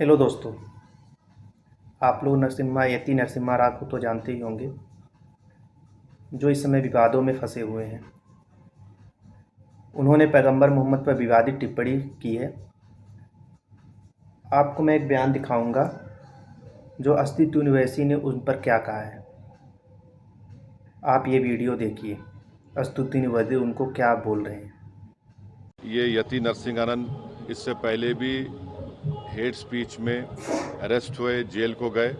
Hello दोस्तों, आप लोग यति नरसिम्हा राव को तो जानते ही होंगे, जो इस समय विवादों में फंसे हुए हैं। उन्होंने पैगंबर मोहम्मद पर विवादित टिप्पणी की है। आपको मैं एक बयान दिखाऊंगा जो अस्तित्व यूनिवर्सिटी ने उन पर क्या कहा है। आप ये वीडियो देखिए, अस्तित्व यूनिवर्सिटी उनको क्या बोल रहे हैं। ये यति नरसिंहानंद इससे पहले भी हेट स्पीच में अरेस्ट हुए, जेल को गए।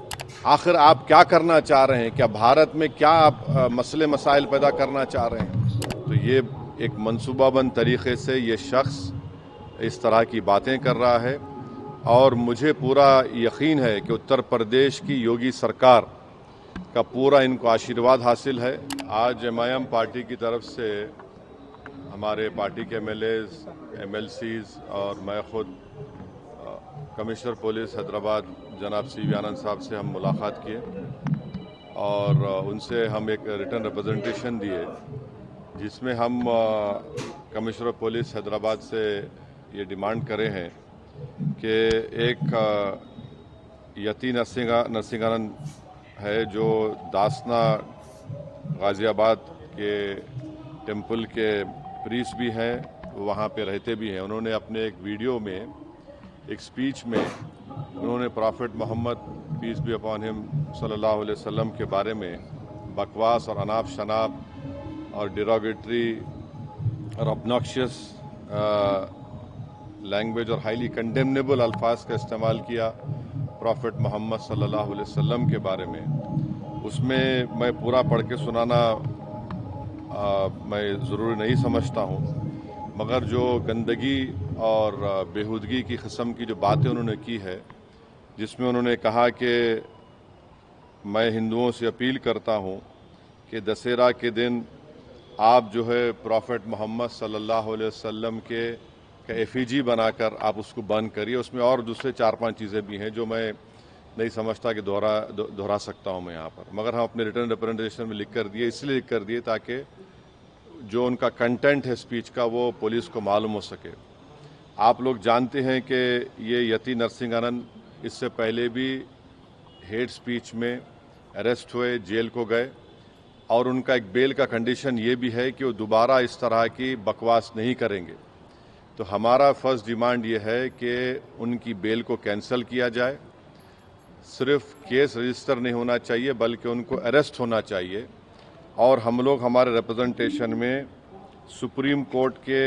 आखिर आप क्या करना चाह रहे हैं? क्या भारत में क्या आप मसले मसाइल पैदा करना चाह रहे हैं? तो ये एक मंसूबाबंद तरीके से ये शख्स इस तरह की बातें कर रहा है और मुझे पूरा यकीन है कि उत्तर प्रदेश की योगी सरकार का पूरा इनको आशीर्वाद हासिल है। आज एमआईएम पार्टी की तरफ से हमारे पार्टी के एमएलएज, एमएलसीज और मैं खुद कमिश्नर पुलिस हैदराबाद जनाब सीवी आनंद साहब से हम मुलाकात किए और उनसे हम एक रिटर्न रिप्रेजेंटेशन दिए जिसमें हम कमिश्नर पुलिस हैदराबाद से ये डिमांड करे हैं कि एक यति नरसिंहानंद है जो दासना गाज़ियाबाद के टेम्पल के प्रीस्ट भी हैं, वहाँ पे रहते भी हैं। उन्होंने अपने एक वीडियो में, एक स्पीच में उन्होंने prophet Muhammad peace be upon him सल्लल्लाहु अलैहि वसल्लम के बारे में बकवास और अनाप शनाप और डिरोगेटरी और ऑब्नॉक्शियस लैंग्वेज और हाईली कंडेमनेबल अल्फाज का इस्तेमाल किया प्रॉफिट मोहम्मद सल्लल्लाहु अलैहि वसल्लम के बारे में। उसमें मैं पूरा पढ़ के सुनाना मैं ज़रूरी नहीं समझता हूँ, मगर जो गंदगी और बेहूदगी की किस्म की जो बातें उन्होंने की है, जिसमें उन्होंने कहा कि मैं हिंदुओं से अपील करता हूँ कि दशहरा के दिन आप जो है प्रॉफिट मोहम्मद सल्लल्लाहु अलैहि वसल्लम के एफिजी बनाकर आप उसको बंद करिए। उसमें और दूसरे 4-5 चीज़ें भी हैं जो मैं नहीं समझता कि दोहरा सकता हूँ मैं यहाँ पर, मगर हम अपने रिटर्न रिप्रेजेंटेशन में लिख कर दिए, इसलिए लिख कर दिए ताकि जो उनका कंटेंट है स्पीच का वो पुलिस को मालूम हो सके। आप लोग जानते हैं कि ये यति नरसिंहानंद इससे पहले भी हेट स्पीच में अरेस्ट हुए, जेल को गए और उनका एक बेल का कंडीशन ये भी है कि वो दोबारा इस तरह की बकवास नहीं करेंगे। तो हमारा फर्स्ट डिमांड ये है कि उनकी बेल को कैंसिल किया जाए। सिर्फ केस रजिस्टर नहीं होना चाहिए बल्कि उनको अरेस्ट होना चाहिए। और हम लोग हमारे रिप्रेजेंटेशन में सुप्रीम कोर्ट के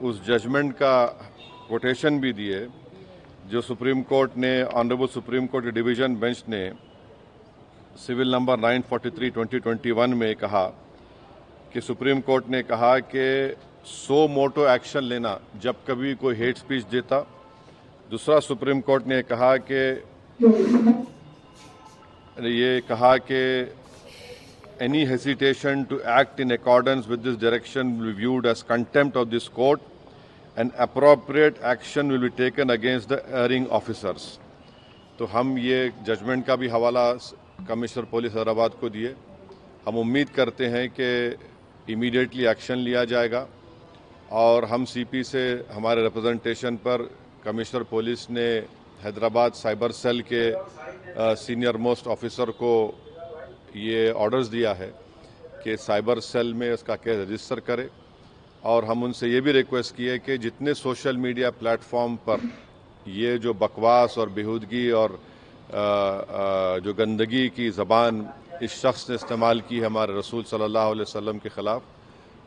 उस जजमेंट का कोटेशन भी दिए जो सुप्रीम कोर्ट ने, ऑनरेबल सुप्रीम कोर्ट के डिवीज़न बेंच ने सिविल नंबर 943/2021 में कहा कि सुप्रीम कोर्ट ने कहा कि सो मोटो एक्शन लेना जब कभी कोई हेट स्पीच देता। दूसरा, सुप्रीम कोर्ट ने कहा कि any hesitation to act in accordance with this direction will be viewed as contempt of this court and appropriate action will be taken against the erring officers। तो हम ये judgement का भी हवाला कमिश्नर पुलिस हैदराबाद को दिए। हम उम्मीद करते हैं कि इमीडिएटली एक्शन लिया जाएगा और हम सीपी से हमारे रिप्रेजेंटेशन पर कमिश्नर पुलिस ने हैदराबाद साइबर सेल के सीनियर मोस्ट ऑफिसर को ये ऑर्डर्स दिया है कि साइबर सेल में इसका केस रजिस्टर करे। और हम उनसे ये भी रिक्वेस्ट किए कि जितने सोशल मीडिया प्लेटफॉर्म पर ये जो बकवास और बेहूदगी और जो गंदगी की ज़बान इस शख्स ने इस्तेमाल की है हमारे रसूल सल्लल्लाहु अलैहि वसल्लम के ख़िलाफ़,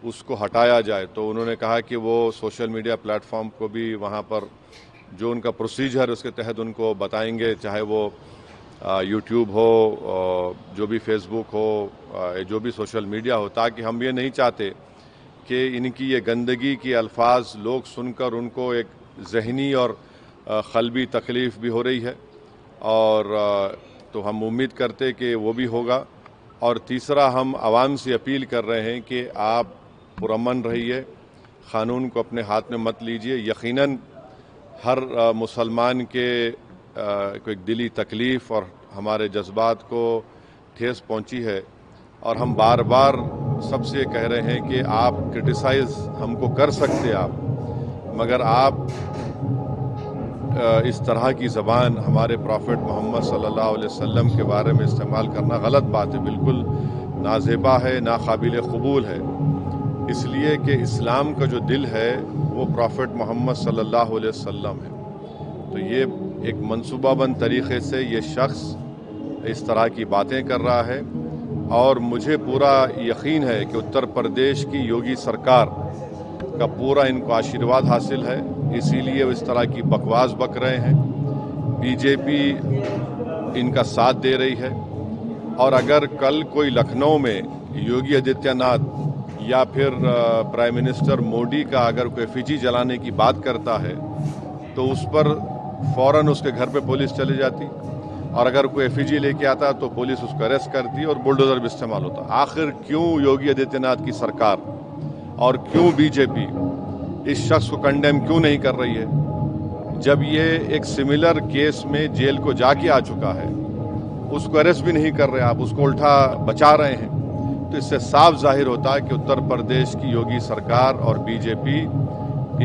उसको हटाया जाए। तो उन्होंने कहा कि वो सोशल मीडिया प्लेटफॉर्म को भी वहाँ पर जो उनका प्रोसीजर उसके तहत उनको बताएंगे, चाहे वो यूट्यूब हो, जो भी फेसबुक हो, जो भी सोशल मीडिया हो, ताकि हम ये नहीं चाहते कि इनकी ये गंदगी की अल्फाज लोग सुनकर उनको एक जहनी और क़ल्बी तकलीफ़ भी हो रही है। और तो हम उम्मीद करते कि वो भी होगा। और तीसरा, हम आवाम से अपील कर रहे हैं कि आप पुरअमन रहिए, क़ानून को अपने हाथ में मत लीजिए। यकीनन हर मुसलमान के को एक दिली तकलीफ़ और हमारे जज्बात को ठेस पहुंची है और हम बार बार सबसे कह रहे हैं कि आप क्रिटिसाइज़ हमको कर सकते आप, मगर आप इस तरह की ज़बान हमारे प्रॉफिट मोहम्मद सल्लल्लाहु अलैहि वसल्लम के बारे में इस्तेमाल करना गलत बात है, बिल्कुल नाज़ेबा है, नाकाबिल क़बूल है। इसलिए कि इस्लाम का जो दिल है वो प्रॉफिट मोहम्मद सल्लल्लाहु अलैहि वसल्लम है। तो ये एक मंसूबाबंद तरीक़े से ये शख्स इस तरह की बातें कर रहा है और मुझे पूरा यकीन है कि उत्तर प्रदेश की योगी सरकार का पूरा इनको आशीर्वाद हासिल है, इसीलिए वो इस तरह की बकवास बक रहे हैं। बीजेपी इनका साथ दे रही है और अगर कल कोई लखनऊ में योगी आदित्यनाथ या फिर प्राइम मिनिस्टर मोदी का अगर कोई एफिजी जलाने की बात करता है तो उस पर फ़ौरन उसके घर पे पुलिस चली जाती और अगर कोई एफिजी लेके आता तो पुलिस उसको अरेस्ट करती और बुलडोज़र भी इस्तेमाल होता। आखिर क्यों योगी आदित्यनाथ की सरकार और क्यों बीजेपी इस शख्स को कंडेम क्यों नहीं कर रही है? जब ये एक सिमिलर केस में जेल को जाके आ चुका है, उसको अरेस्ट भी नहीं कर रहे आप, उसको उल्टा बचा रहे हैं। तो इससे साफ जाहिर होता है कि उत्तर प्रदेश की योगी सरकार और बीजेपी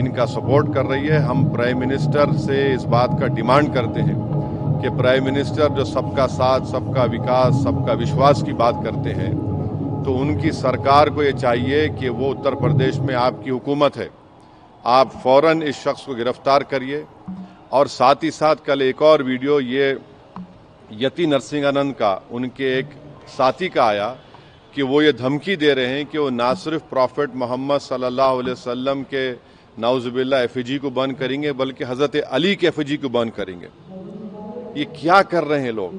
इनका सपोर्ट कर रही है। हम प्राइम मिनिस्टर से इस बात का डिमांड करते हैं कि प्राइम मिनिस्टर जो सबका साथ, सबका विकास, सबका विश्वास की बात करते हैं, तो उनकी सरकार को ये चाहिए कि वो उत्तर प्रदेश में आपकी हुकूमत है, आप फ़ौरन इस शख्स को गिरफ्तार करिए। और साथ ही साथ कल एक और वीडियो ये यति नरसिंहानंद का, उनके एक साथी का आया कि वो ये धमकी दे रहे हैं कि वो ना सिर्फ प्रॉफिट मोहम्मद सल्लल्लाहु अलैहि वसल्लम के नाउज़ुबिल्लाह एफिजी को बंद करेंगे बल्कि हज़रत अली के एफिजी को बंद करेंगे। ये क्या कर रहे हैं लोग?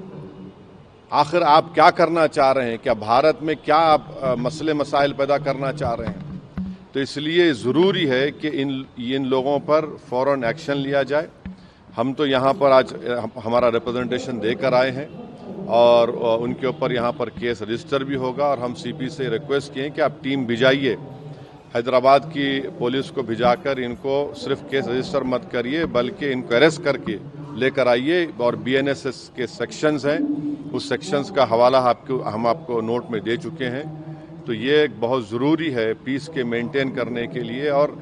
आखिर आप क्या करना चाह रहे हैं? क्या भारत में क्या आप मसले मसाइल पैदा करना चाह रहे हैं? तो इसलिए ज़रूरी है कि इन लोगों पर फ़ौरन एक्शन लिया जाए। हम तो यहाँ पर आज हमारा रिप्रेजेंटेशन देकर आए हैं और उनके ऊपर यहाँ पर केस रजिस्टर भी होगा और हम सीपी से रिक्वेस्ट किए कि आप टीम भिजाइए, हैदराबाद की पुलिस को भिजाकर इनको सिर्फ केस रजिस्टर मत करिए बल्कि इनको अरेस्ट करके लेकर आइए। और बीएनएसएस के सेक्शंस हैं, उस सेक्शंस का हवाला हम आपको नोट में दे चुके हैं। तो ये बहुत ज़रूरी है पीस के मेंटेन करने के लिए और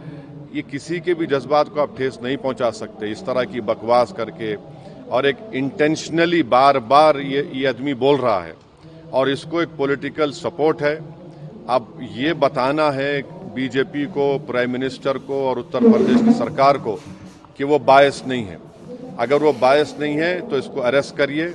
ये किसी के भी जज्बात को आप ठेस नहीं पहुंचा सकते इस तरह की बकवास करके। और एक इंटेंशनली बार बार ये आदमी बोल रहा है और इसको एक पॉलिटिकल सपोर्ट है। अब ये बताना है बीजेपी को, प्राइम मिनिस्टर को और उत्तर प्रदेश की सरकार को कि वो बायस नहीं है। अगर वो बायस नहीं है तो इसको अरेस्ट करिए।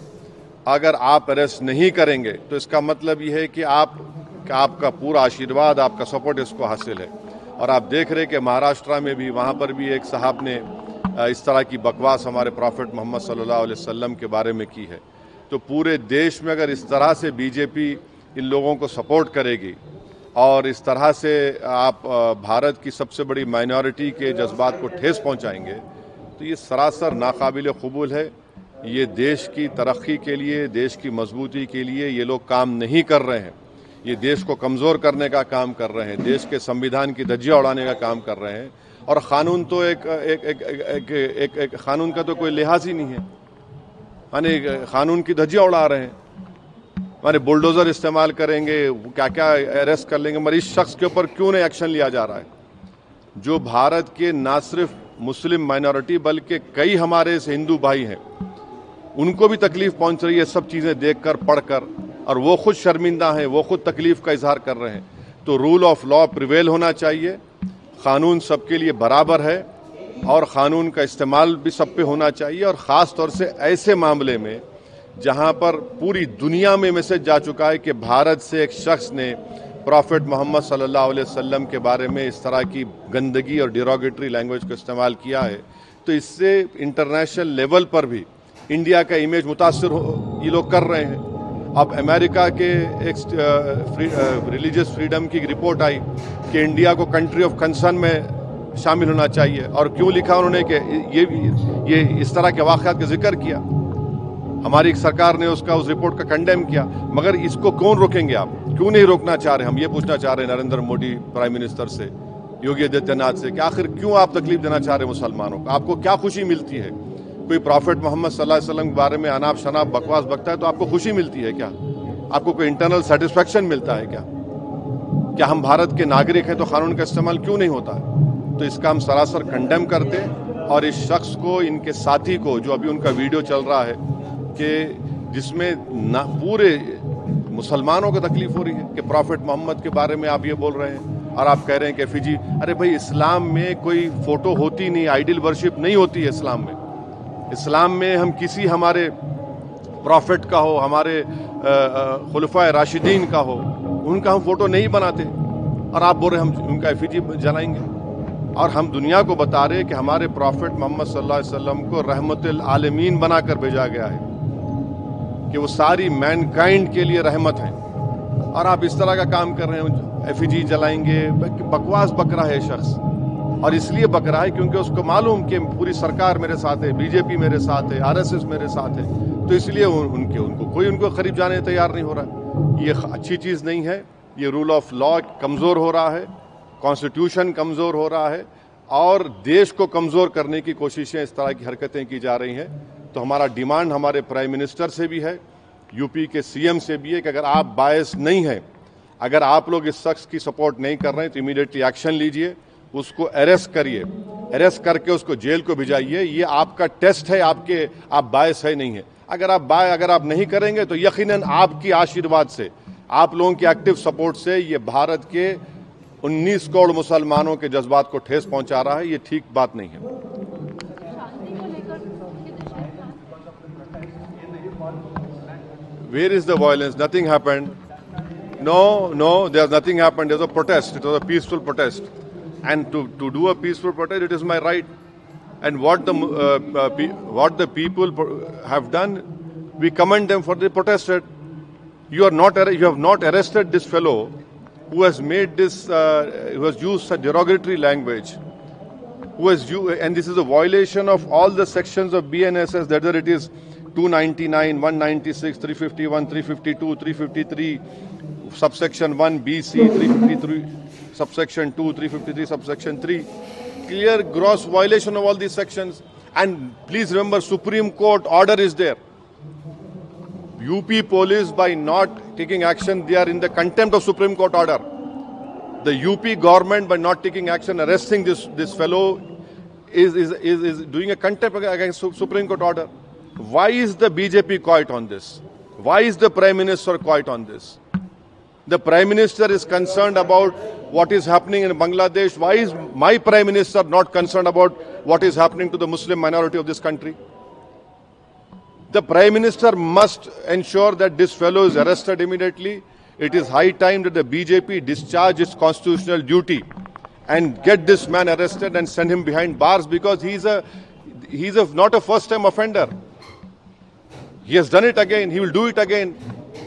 अगर आप अरेस्ट नहीं करेंगे तो इसका मतलब ये है कि आपका पूरा आशीर्वाद, आपका सपोर्ट इसको हासिल है। और आप देख रहे कि महाराष्ट्र में भी, वहाँ पर भी एक साहब ने इस तरह की बकवास हमारे प्रॉफिट मोहम्मद सल्लल्लाहु अलैहि वसल्लम के बारे में की है। तो पूरे देश में अगर इस तरह से बीजेपी इन लोगों को सपोर्ट करेगी और इस तरह से आप भारत की सबसे बड़ी माइनॉरिटी के जज्बात को ठेस पहुंचाएंगे तो ये सरासर नाकाबिल क़बूल है। ये देश की तरक्की के लिए, देश की मजबूती के लिए ये लोग काम नहीं कर रहे हैं। ये देश को कमज़ोर करने का काम कर रहे हैं, देश के संविधान की धज्जियां उड़ाने का काम कर रहे हैं। और क़ानून तो एक क़ानून का तो कोई लिहाज ही नहीं है, माने क़ानून की धज्जियां उड़ा रहे हैं, माने बुलडोज़र इस्तेमाल करेंगे, क्या क्या अरेस्ट कर लेंगे। मगर इस शख्स के ऊपर क्यों नहीं एक्शन लिया जा रहा है जो भारत के ना सिर्फ मुस्लिम माइनॉरिटी बल्कि कई हमारे हिंदू भाई हैं, उनको भी तकलीफ पहुंच रही है सब चीज़ें देखकर, पढ़कर, और वो खुद शर्मिंदा हैं, वो खुद तकलीफ का इजहार कर रहे हैं। तो रूल ऑफ लॉ प्रिवेल होना चाहिए, क़ानून सबके लिए बराबर है और क़ानून का इस्तेमाल भी सब पे होना चाहिए। और ख़ास तौर से ऐसे मामले में जहां पर पूरी दुनिया में मैसेज जा चुका है कि भारत से एक शख्स ने प्रॉफिट मोहम्मद सल्लल्लाहु अलैहि वसल्लम के बारे में इस तरह की गंदगी और डिरोगेटरी लैंग्वेज को इस्तेमाल किया है, तो इससे इंटरनेशनल लेवल पर भी इंडिया का इमेज मुतासर ये लोग कर रहे हैं। अब अमेरिका के एक रिलीजियस फ्रीडम की रिपोर्ट आई कि इंडिया को कंट्री ऑफ कंसर्न में शामिल होना चाहिए, और क्यों लिखा उन्होंने कि ये इस तरह के वाक़यात का जिक्र किया। हमारी सरकार ने उस रिपोर्ट का कंडेम किया, मगर इसको कौन रोकेंगे आप? क्यों नहीं रोकना चाह रहे? हम ये पूछना चाह रहे हैं नरेंद्र मोदी प्राइम मिनिस्टर से, योगी आदित्यनाथ से, कि आखिर क्यों आप तकलीफ देना चाह रहे हैं मुसलमानों को? आपको क्या खुशी मिलती है? कोई प्रॉफिट मोहम्मद सल्लल्लाहु अलैहि वसल्लम के बारे में अनाप शनाप बकवास बकता है तो आपको खुशी मिलती है क्या? आपको कोई इंटरनल सेटिस्फेक्शन मिलता है क्या? हम भारत के नागरिक हैं तो कानून का इस्तेमाल क्यों नहीं होता है? तो इसका हम सरासर कंडेम करते हैं और इस शख्स को, इनके साथी को, जो अभी उनका वीडियो चल रहा है कि जिसमें ना पूरे मुसलमानों को तकलीफ हो रही है कि प्रॉफिट मोहम्मद के बारे में आप ये बोल रहे हैं और आप कह रहे हैं कि एफिजी। अरे भाई, इस्लाम में कोई फोटो होती नहीं, आइडल वर्शिप नहीं होती है इस्लाम में। इस्लाम में हम किसी हमारे प्रॉफिट का हो, हमारे खुलफाए राशिदीन का हो, उनका हम फोटो नहीं बनाते और आप बोल रहे हम उनका एफिजी जलाएंगे। और हम दुनिया को बता रहे कि हमारे प्रॉफिट मोहम्मद सल्लल्लाहु अलैहि वसल्लम को रहमतुल आलमीन बनाकर भेजा गया है, कि वो सारी मैनकाइंड के लिए रहमत है, और आप इस तरह का काम कर रहे हैं, एफिजी जलाएंगे। बकवास बक रहा है शख्स, और इसलिए बक रहा है क्योंकि उसको मालूम कि पूरी सरकार मेरे साथ है, बीजेपी मेरे साथ है, आरएसएस मेरे साथ है, तो इसलिए उनको कोई करीब जाने तैयार नहीं हो रहा। ये अच्छी चीज़ नहीं है। ये रूल ऑफ लॉ कमज़ोर हो रहा है, कॉन्स्टिट्यूशन कमज़ोर हो रहा है, और देश को कमज़ोर करने की कोशिशें, इस तरह की हरकतें की जा रही हैं। तो हमारा डिमांड हमारे प्राइम मिनिस्टर से भी है, यूपी के सीएम से भी है कि अगर आप बायस नहीं हैं, अगर आप लोग इस शख्स की सपोर्ट नहीं कर रहे हैं, तो इमीडिएटली एक्शन लीजिए, उसको अरेस्ट करिए, अरेस्ट करके उसको जेल को भिजाइए। ये आपका टेस्ट है, आप बायस है नहीं है। अगर आप नहीं करेंगे तो यकीनन आपकी आशीर्वाद से, आप लोगों की एक्टिव सपोर्ट से ये भारत के 19 करोड़ मुसलमानों के जज्बात को ठेस पहुंचा रहा है। ये ठीक बात नहीं है। Where is the violence? Nothing happened. No, there's nothing happened. There's a protest. It was a peaceful protest. And to do a peaceful protest, it is my right. And what the people have done, we commend them for the protested. You have not arrested this fellow who has made this, who has used such derogatory language, and this is a violation of all the sections of BNSS, whether it is 299, 196, 351, 352, 353, subsection 1, BC, 353, subsection 2, 353, subsection 3. Clear gross violation of all these sections. And please remember, Supreme Court order is there. UP police, by not taking action, they are in the contempt of Supreme Court order. The UP government, by not taking action, arresting this fellow, is doing a contempt against Supreme Court order. Why is the BJP quiet on this? Why is the Prime Minister quiet on this? The Prime Minister is concerned about what is happening in Bangladesh. Why is my Prime Minister not concerned about what is happening to the Muslim minority of this country? The Prime Minister must ensure that this fellow is arrested immediately. It is high time that the BJP discharge its constitutional duty and get this man arrested and send him behind bars, because he's not a first-time offender. He has done it again. He will do it again.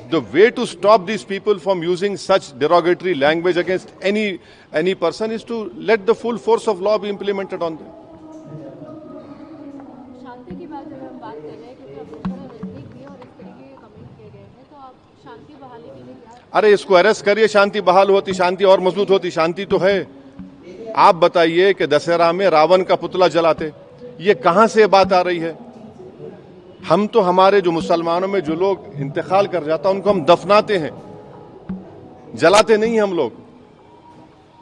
The way to stop these people from using such derogatory language against any person is to let the full force of law be implemented on them. शांति की बात जब हम बात कर रहे हैं, क्योंकि अब थोड़ा नजदीक भी और इस तरीके के कमेंट किए गए हैं, तो आप शांति बहाली के लिए क्या? अरे इसको अरेस्ट करिए, शांति बहाल होती, शांति और मजबूत होती। शांति तो है। आप बताइए कि दशहरा में रावण का पुतला जलाते, ये कहां से बात आ रही है? हम तो हमारे जो मुसलमानों में जो लोग इंतकाल कर जाता उनको हम दफनाते हैं, जलाते नहीं हम लोग।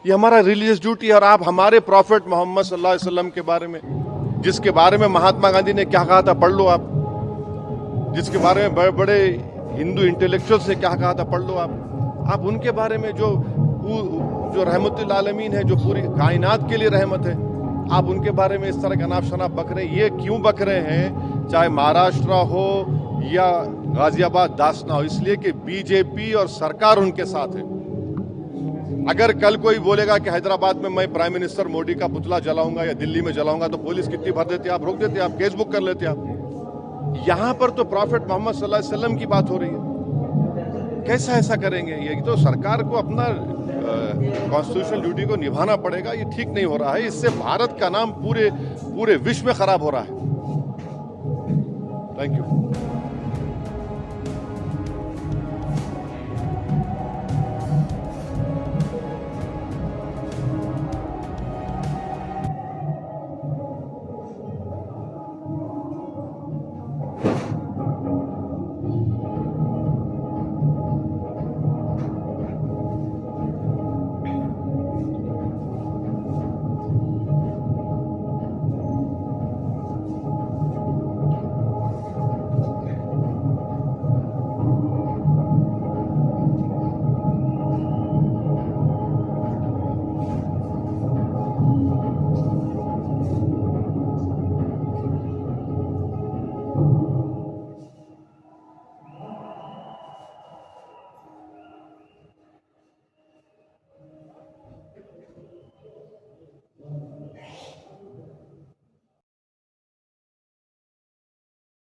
ये हमारा रिलीजियस ड्यूटी है। और आप हमारे प्रॉफिट मोहम्मद सल्लल्लाहु अलैहि वसल्लम के बारे में, जिसके बारे में महात्मा गांधी ने क्या कहा था, पढ़ लो आप। जिसके बारे में बड़े बड़े हिंदू इंटेलेक्चुअल्स ने क्या कहा था, पढ़ लो आप उनके बारे में, जो रहमतुल आलमीन है, जो पूरी कायनात के लिए रहमत है, आप उनके बारे में इस तरह का अनाप शनाप बक रहे हैं। ये क्यों बक रहे हैं? चाहे महाराष्ट्र हो या गाजियाबाद दासना हो, इसलिए कि बीजेपी और सरकार उनके साथ है। अगर कल कोई बोलेगा कि हैदराबाद में मैं प्राइम मिनिस्टर मोदी का पुतला जलाऊंगा या दिल्ली में जलाऊंगा, तो पुलिस कितनी भर देती है, आप रोक देते, आप केस बुक कर लेते आप। यहां पर तो प्रॉफिट मोहम्मद सल्लल्लाहु अलैहि वसल्लम की बात हो रही है। कैसा ऐसा करेंगे? ये तो सरकार को अपना कॉन्स्टिट्यूशनल ड्यूटी को निभाना पड़ेगा। ये ठीक नहीं हो रहा है। इससे भारत का नाम पूरे विश्व में खराब हो रहा है। Thank you.